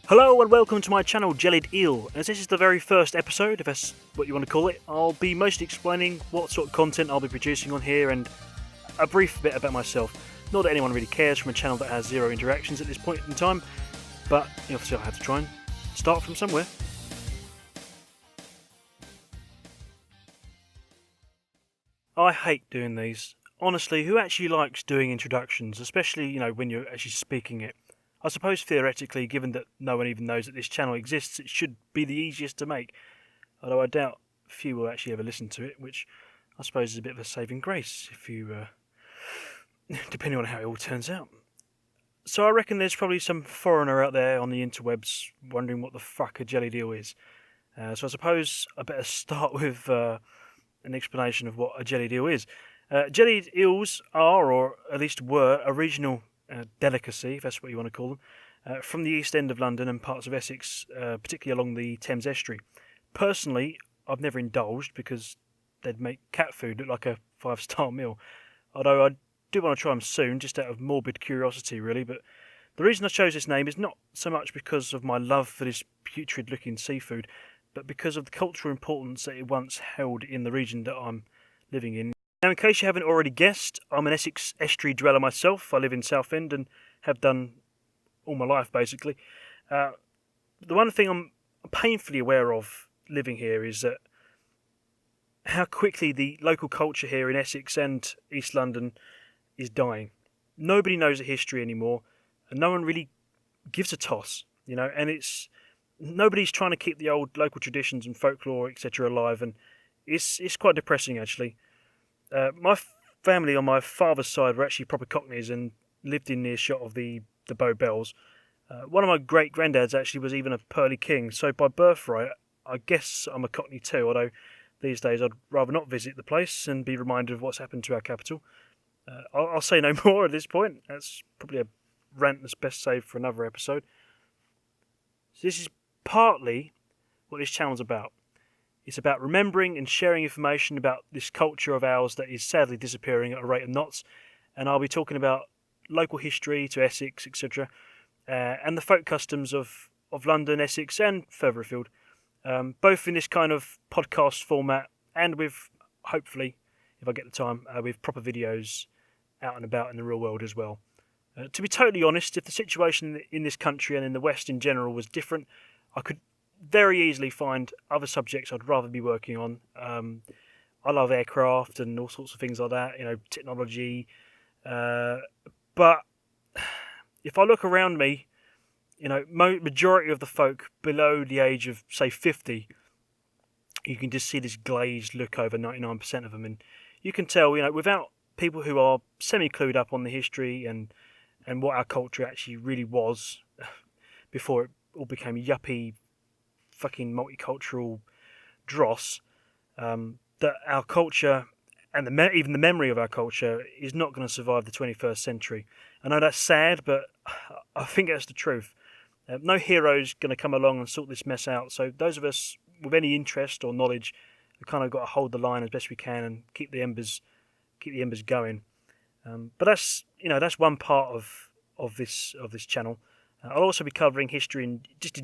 Hello and welcome to my channel Jellied Eel. As this is the very first episode, if that's what you want to call it, I'll be mostly explaining what sort of content I'll be producing on here and a brief bit about myself. Not that anyone really cares from a channel that has zero interactions at this point in time, but obviously I have to try and start from somewhere. I hate doing these. Honestly, who actually likes doing introductions, especially, when you're actually speaking it? I suppose theoretically, given that no one even knows that this channel exists, it should be the easiest to make. Although I doubt few will actually ever listen to it, which I suppose is a bit of a saving grace, if you, depending on how it all turns out. So I reckon there's probably some foreigner out there on the interwebs wondering what the fuck a jellied eel is. So I suppose I better start with an explanation of what a jellied eel is. Jellied eels are, or at least were, a regional delicacy, if that's what you want to call them, from the East End of London and parts of Essex, particularly along the Thames estuary. Personally, I've never indulged because they'd make cat food look like a 5-star meal, although I do want to try them soon, just out of morbid curiosity really. But the reason I chose this name is not so much because of my love for this putrid looking seafood, but because of the cultural importance that it once held in the region that I'm living in. Now, in case you haven't already guessed, I'm an Essex estuary dweller myself. I live in Southend and have done all my life, basically. The one thing I'm painfully aware of living here is that how quickly the local culture here in Essex and East London is dying. Nobody knows the history anymore, and no one really gives a toss, and nobody's trying to keep the old local traditions and folklore, etc., alive, and it's quite depressing, actually. My family on my father's side were actually proper Cockneys and lived in earshot of the Bow Bells. One of my great-granddads actually was even a Pearly King, so by birthright, I guess I'm a Cockney too, although these days I'd rather not visit the place and be reminded of what's happened to our capital. I'll say no more at this point. That's probably a rant that's best saved for another episode. So this is partly what this channel's about. It's about remembering and sharing information about this culture of ours that is sadly disappearing at a rate of knots, and I'll be talking about local history to Essex, etc., and the folk customs of London, Essex, and further afield, both in this kind of podcast format and with, hopefully, if I get the time, with proper videos out and about in the real world as well. To be totally honest, if the situation in this country and in the West in general was different, I could very easily find other subjects I'd rather be working on. I love aircraft and all sorts of things like that, technology. But if I look around me, majority of the folk below the age of, say, 50, you can just see this glazed look over 99% of them. And you can tell, without people who are semi-clued up on the history and what our culture actually really was before it all became yuppie fucking multicultural dross, that our culture and even the memory of our culture is not going to survive the 21st century. I know that's sad, but I think that's the truth. No hero's going to come along and sort this mess out, so those of us with any interest or knowledge have kind of got to hold the line as best we can and keep the embers going. But that's one part of this channel. I'll also be covering history in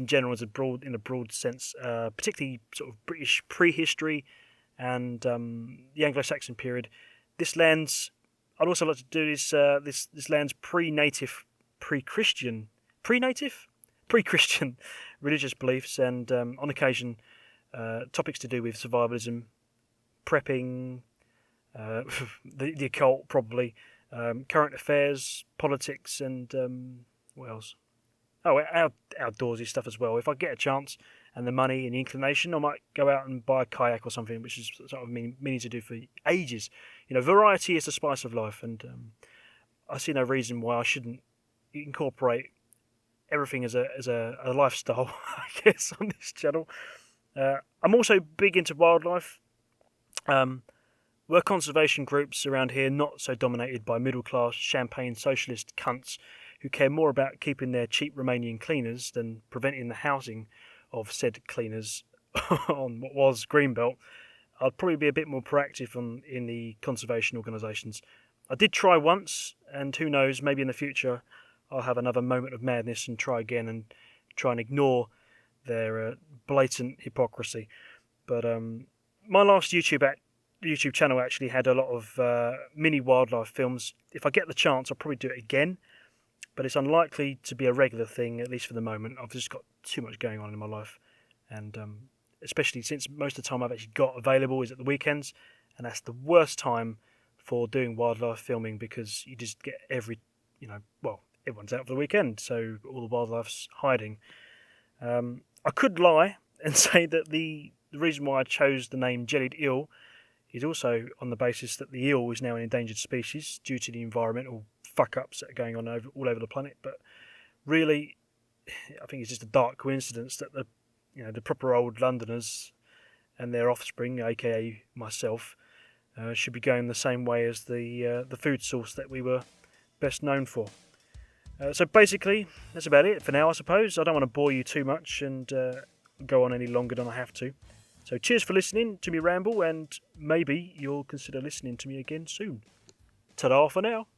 general in a broad sense, particularly sort of British prehistory and the Anglo-Saxon period. I'd also like to do this lands pre-Christian religious beliefs, and on occasion topics to do with survivalism, prepping, the occult probably, current affairs, politics, and what else? Oh, outdoorsy stuff as well. If I get a chance and the money and the inclination, I might go out and buy a kayak or something, which is sort of meaning to do for ages. Variety is the spice of life, and I see no reason why I shouldn't incorporate everything as a lifestyle, I guess, on this channel. I'm also big into wildlife. We're conservation groups around here, not so dominated by middle-class champagne socialist cunts who care more about keeping their cheap Romanian cleaners than preventing the housing of said cleaners on what was Greenbelt. I'd probably be a bit more proactive in the conservation organisations. I did try once, and who knows, maybe in the future I'll have another moment of madness and try again and try and ignore their blatant hypocrisy. But my last YouTube channel actually had a lot of mini wildlife films. If I get the chance, I'll probably do it again, but it's unlikely to be a regular thing, at least for the moment. I've just got too much going on in my life, and especially since most of the time I've actually got available is at the weekends, and that's the worst time for doing wildlife filming because you just get everyone's out for the weekend, so all the wildlife's hiding. I could lie and say that the reason why I chose the name jellied eel is also on the basis that the eel is now an endangered species due to the environmental fuck-ups that are going on all over the planet. But really, I think it's just a dark coincidence that the proper old Londoners and their offspring, aka myself, should be going the same way as the food source that we were best known for. So basically, that's about it for now, I suppose. I don't want to bore you too much and go on any longer than I have to. So cheers for listening to me ramble, and maybe you'll consider listening to me again soon. Ta-da for now.